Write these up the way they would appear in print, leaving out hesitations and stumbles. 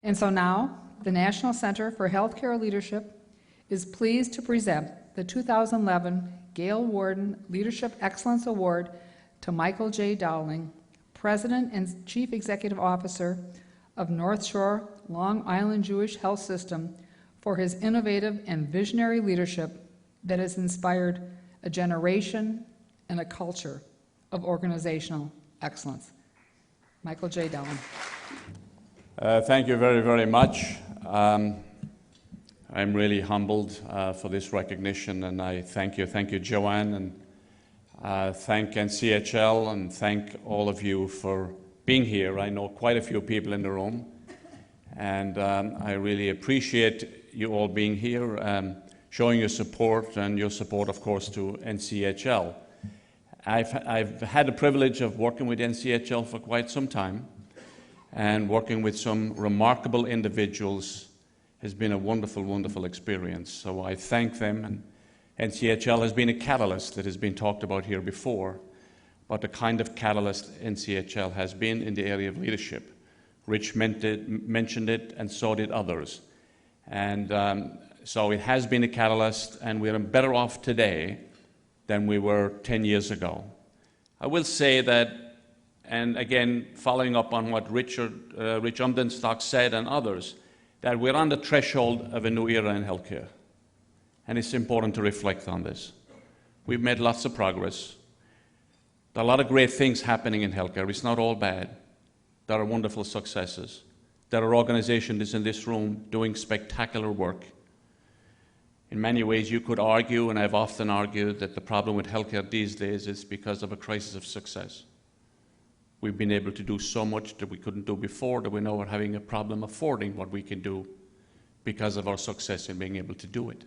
And so now, the National Center for Healthcare Leadership is pleased to present the 2011 Gail Warden Leadership Excellence Award to Michael J. Dowling, President and Chief Executive Officer of North Shore Long Island Jewish Health System, for his innovative and visionary leadership that has inspired a generation and a culture of organizational excellence. Michael J. Dowling. Thank you very, very much. I'm really humbled for this recognition, and I thank you. Thank you, Joanne, and thank NCHL, and thank all of you for being here. I know quite a few people in the room, and I really appreciate you all being here, showing your support, and your support, of course, to NCHL. I've had the privilege of working with NCHL for quite some time, and working with some remarkable individuals has been a wonderful, wonderful experience. So I thank them, and NCHL has been a catalyst that has been talked about here before, but the kind of catalyst NCHL has been in the area of leadership. Rich mentioned it, and so did others. And so it has been a catalyst, and we're better off today than we were 10 years ago. I will say that, and again, following up on what Rich Umdenstock said and others, that we're on the threshold of a new era in healthcare. And it's important to reflect on this. We've made lots of progress. There are a lot of great things happening in healthcare. It's not all bad. There are wonderful successes. There are organizations in this room doing spectacular work. In many ways, you could argue, and I've often argued, that the problem with healthcare these days is because of a crisis of success. We've been able to do so much that we couldn't do before, that we now are having a problem affording what we can do because of our success in being able to do it.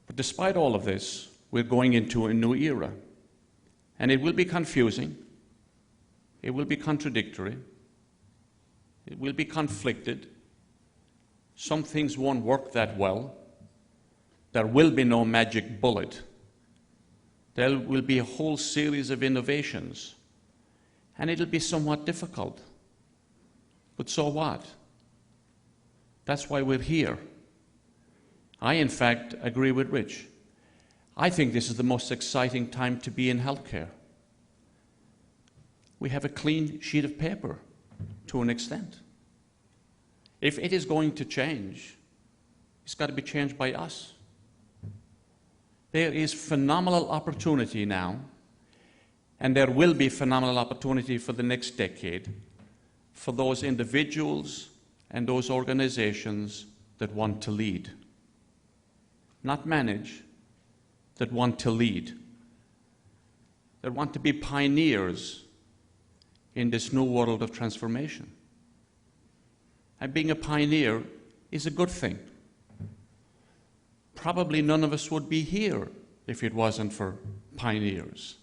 But despite all of this, we're going into a new era. And it will be confusing. It will be contradictory. It will be conflicted. Some things won't work that well. There will be no magic bullet. There will be a whole series of innovations, and it'll be somewhat difficult. But so what? That's why we're here. I, in fact, agree with Rich. I think this is the most exciting time to be in healthcare. We have a clean sheet of paper to an extent. If it is going to change, it's got to be changed by us. There is phenomenal opportunity now, and there will be phenomenal opportunity for the next decade for those individuals and those organizations that want to lead. Not manage, that want to lead. That want to be pioneers in this new world of transformation. And being a pioneer is a good thing. Probably none of us would be here if it wasn't for pioneers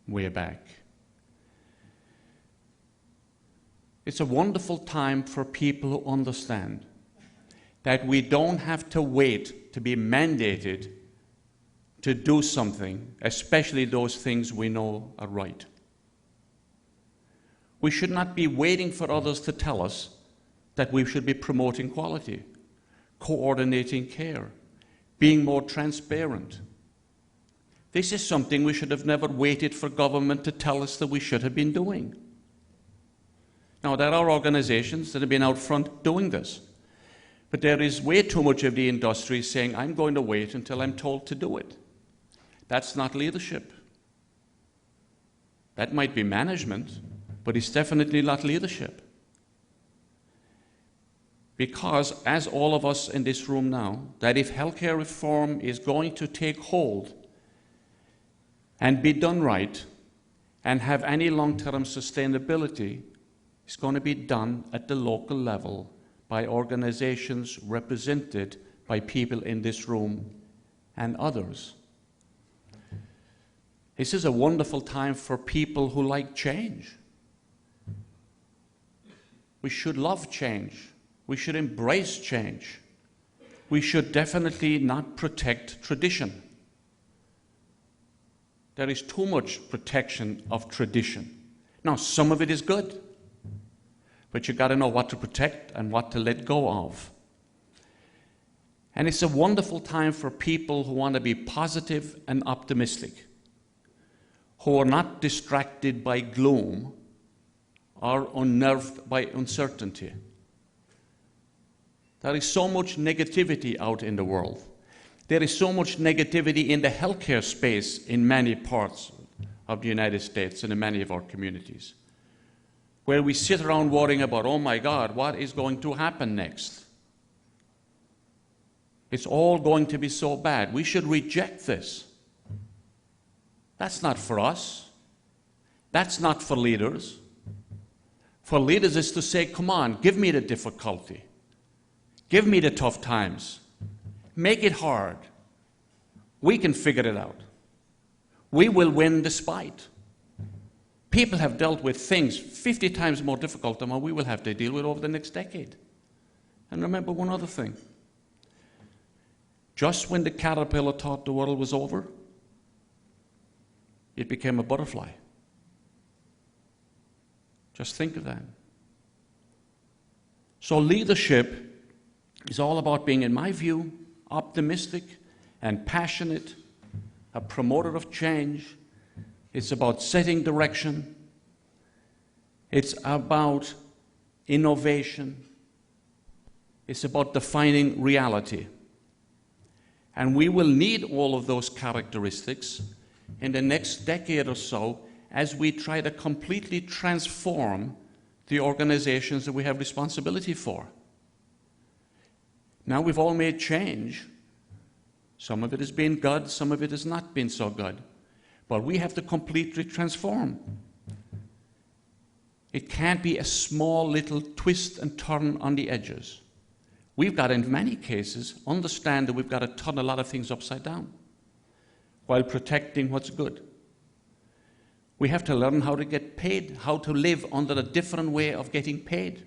way back. It's a wonderful time for people who understand that we don't have to wait to be mandated to do something, especially those things we know are right. We should not be waiting for others to tell us that we should be promoting quality, coordinating care, being more transparent. This is something we should have never waited for government to tell us that we should have been doing. Now, there are organizations that have been out front doing this, but there is way too much of the industry saying, I'm going to wait until I'm told to do it. That's not leadership. That might be management, but it's definitely not leadership. Because, as all of us in this room know, that if healthcare reform is going to take hold and be done right and have any long-term sustainability, it's going to be done at the local level by organizations represented by people in this room and others. This is a wonderful time for people who like change. We should love change. We should embrace change. We should definitely not protect tradition. There is too much protection of tradition. Now, some of it is good. but you got to know what to protect and what to let go of. And it's a wonderful time for people who want to be positive and optimistic, who are not distracted by gloom or unnerved by uncertainty. There is so much negativity out in the world. There is so much negativity in the healthcare space in many parts of the United States and in many of our communities, where we sit around worrying about, oh my God, what is going to happen next? It's all going to be so bad. We should reject this. That's not for us. That's not for leaders. For leaders is to say, come on, give me the difficulty. Give me the tough times. Make it hard. We can figure it out. We will win despite. People have dealt with things 50 times more difficult than what we will have to deal with over the next decade. And remember one other thing. Just when the caterpillar thought the world was over, it became a butterfly. Just think of that. So leadership is all about being, in my view, optimistic and passionate, a promoter of change. It's about setting direction. It's about innovation. It's about defining reality. And we will need all of those characteristics in the next decade or so as we try to completely transform the organizations that we have responsibility for. Now we've all made change. Some of it has been good, some of it has not been so good. But we have to completely transform. It can't be a small little twist and turn on the edges. We've got, in many cases, understand that we've got to turn a lot of things upside down while protecting what's good. We have to learn how to get paid, how to live under a different way of getting paid.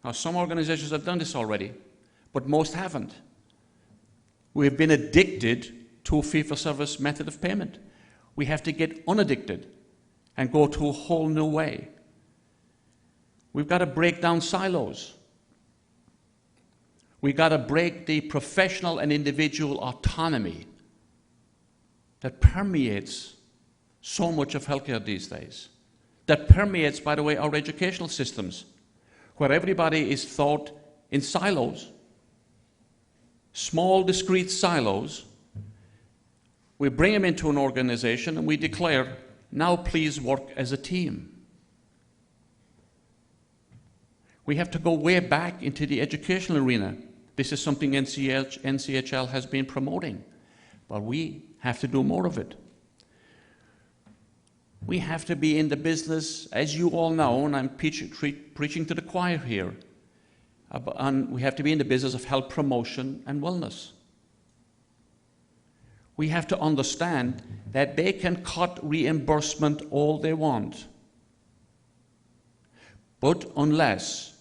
Now, some organizations have done this already, but most haven't. We've been addicted to a fee-for-service method of payment. We have to get unaddicted and go to a whole new way. We've got to break down silos. We've got to break the professional and individual autonomy that permeates so much of healthcare these days. That permeates, by the way, our educational systems, where everybody is taught in silos, small, discrete silos. We bring them into an organization and we declare, now please work as a team. We have to go way back into the educational arena. This is something NCHL has been promoting, but we have to do more of it. We have to be in the business, as you all know, and I'm preaching to the choir here, and we have to be in the business of health promotion and wellness. We have to understand that they can cut reimbursement all they want, but unless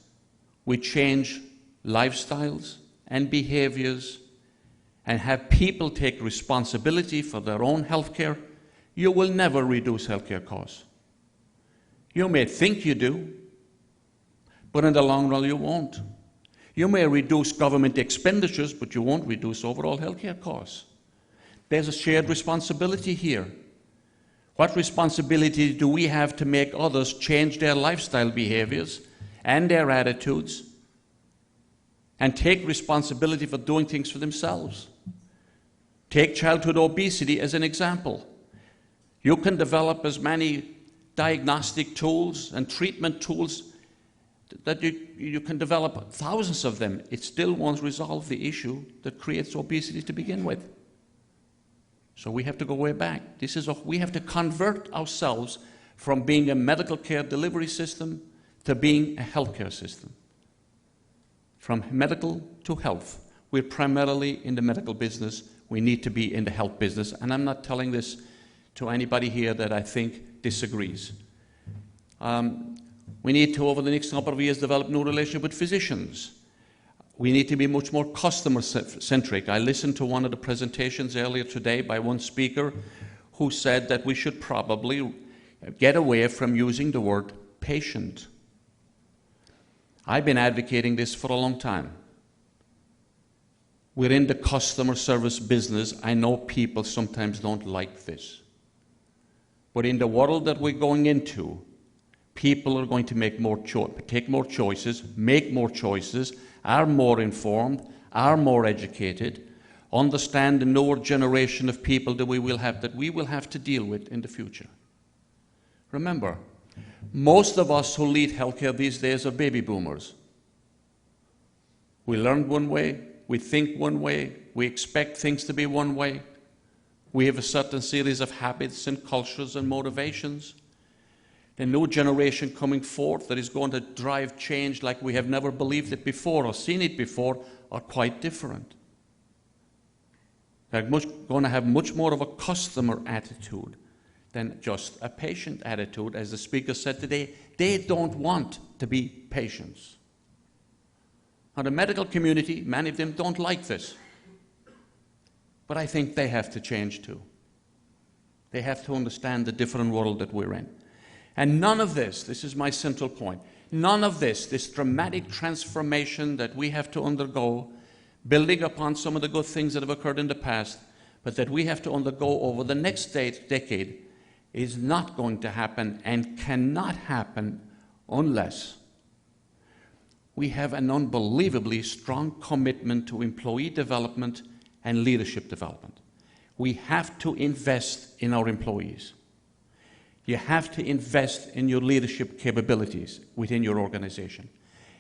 we change lifestyles and behaviors and have people take responsibility for their own health care, you will never reduce healthcare costs. You may think you do, but in the long run you won't. You may reduce government expenditures, but you won't reduce overall healthcare costs. There's a shared responsibility here. What responsibility do we have to make others change their lifestyle behaviors and their attitudes and take responsibility for doing things for themselves? Take childhood obesity as an example. You can develop as many diagnostic tools and treatment tools that you can develop thousands of them. It still won't resolve the issue that creates obesity to begin with. So we have to go way back. We have to convert ourselves from being a medical care delivery system to being a healthcare system. From medical to health. We're primarily in the medical business. We need to be in the health business. And I'm not telling this to anybody here that I think disagrees. We need to, over the next couple of years, develop new relationship with physicians. We need to be much more customer-centric. I listened to one of the presentations earlier today by one speaker who said that we should probably get away from using the word patient I've been advocating this for a long time. We're in the customer service business. I know people sometimes don't like this. But in the world that we're going into, people are going to make take more choices, make more choices, are more informed, are more educated, understand the newer generation of people that we will have to deal with in the future. Remember, most of us who lead healthcare these days are baby boomers. We learned one way, we think one way, we expect things to be one way. We have a certain series of habits and cultures and motivations. The new generation coming forth that is going to drive change like we have never believed it before or seen it before are quite different. They're going to have much more of a customer attitude than just a patient attitude. As the speaker said today, they don't want to be patients. Now, the medical community, many of them don't like this. But I think they have to change too. They have to understand the different world that we're in. And none of this is my central point, none of this dramatic transformation that we have to undergo, building upon some of the good things that have occurred in the past, but that we have to undergo over the next decade, is not going to happen and cannot happen unless we have an unbelievably strong commitment to employee development and leadership development. We have to invest in our employees. You have to invest in your leadership capabilities within your organization.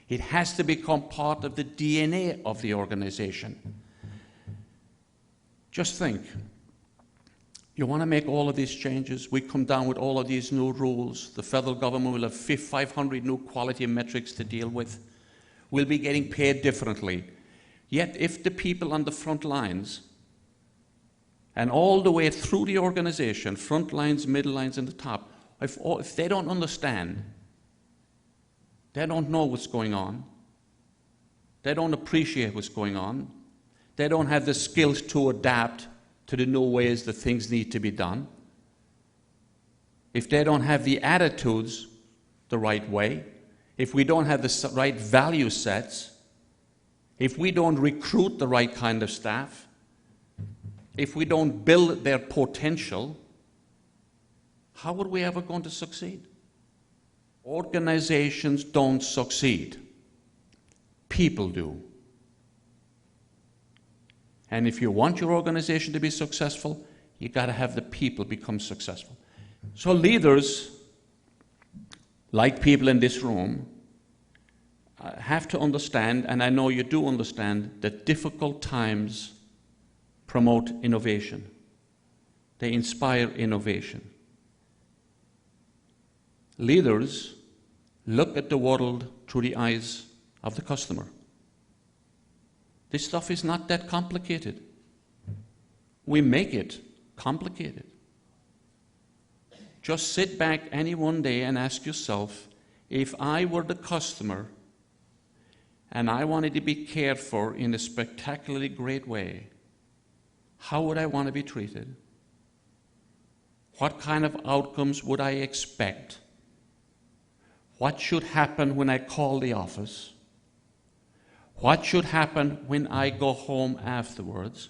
It has to become part of the DNA of the organization. Just think, you want to make all of these changes, we come down with all of these new rules, the federal government will have 500 new quality metrics to deal with, we'll be getting paid differently. Yet if the people on the front lines and all the way through the organization, front lines, middle lines, and the top, if they don't understand, they don't know what's going on, they don't appreciate what's going on, they don't have the skills to adapt to the new ways that things need to be done, if they don't have the attitudes the right way, if we don't have the right value sets, if we don't recruit the right kind of staff, if we don't build their potential, how are we ever going to succeed? Organizations don't succeed. People do. And if you want your organization to be successful, you got to have the people become successful. So leaders, like people in this room, have to understand, and I know you do understand, that difficult times promote innovation. They inspire innovation. Leaders look at the world through the eyes of the customer. This stuff is not that complicated. We make it complicated. Just sit back any one day and ask yourself, if I were the customer and I wanted to be cared for in a spectacularly great way, how would I want to be treated? What kind of outcomes would I expect? What should happen when I call the office? What should happen when I go home afterwards?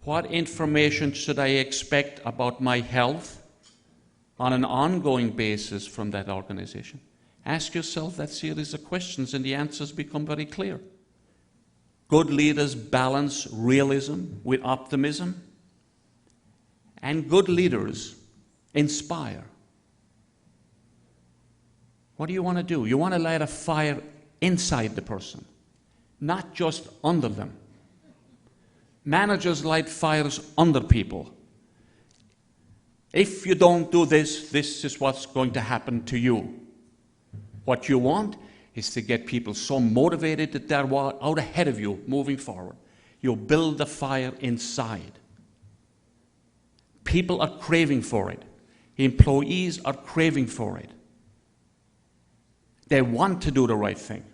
What information should I expect about my health on an ongoing basis from that organization? Ask yourself that series of questions and the answers become very clear. Good leaders balance realism with optimism, and good leaders inspire. What do you want to do? You want to light a fire inside the person, not just under them. Managers light fires under people. If you don't do this, this is what's going to happen to you. What you want is to get people so motivated that they're out ahead of you moving forward. You build the fire inside. People are craving for it. Employees are craving for it. They want to do the right thing.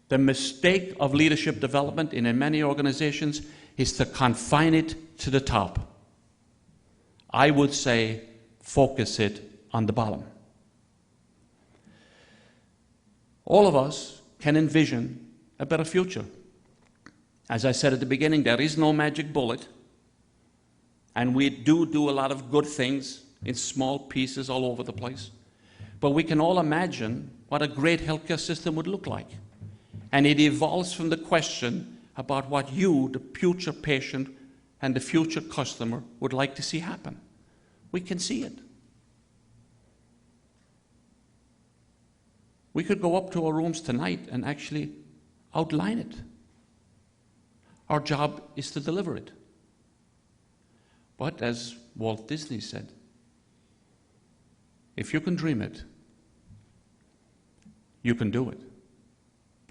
The mistake of leadership development in many organizations is to confine it to the top. I would say focus it on the bottom. All of us can envision a better future. As I said at the beginning, there is no magic bullet, and we do a lot of good things in small pieces all over the place. But we can all imagine what a great healthcare system would look like. And it evolves from the question about what you, the future patient and the future customer, would like to see happen. We can see it. We could go up to our rooms tonight and actually outline it. Our job is to deliver it. But as Walt Disney said, if you can dream it, you can do it.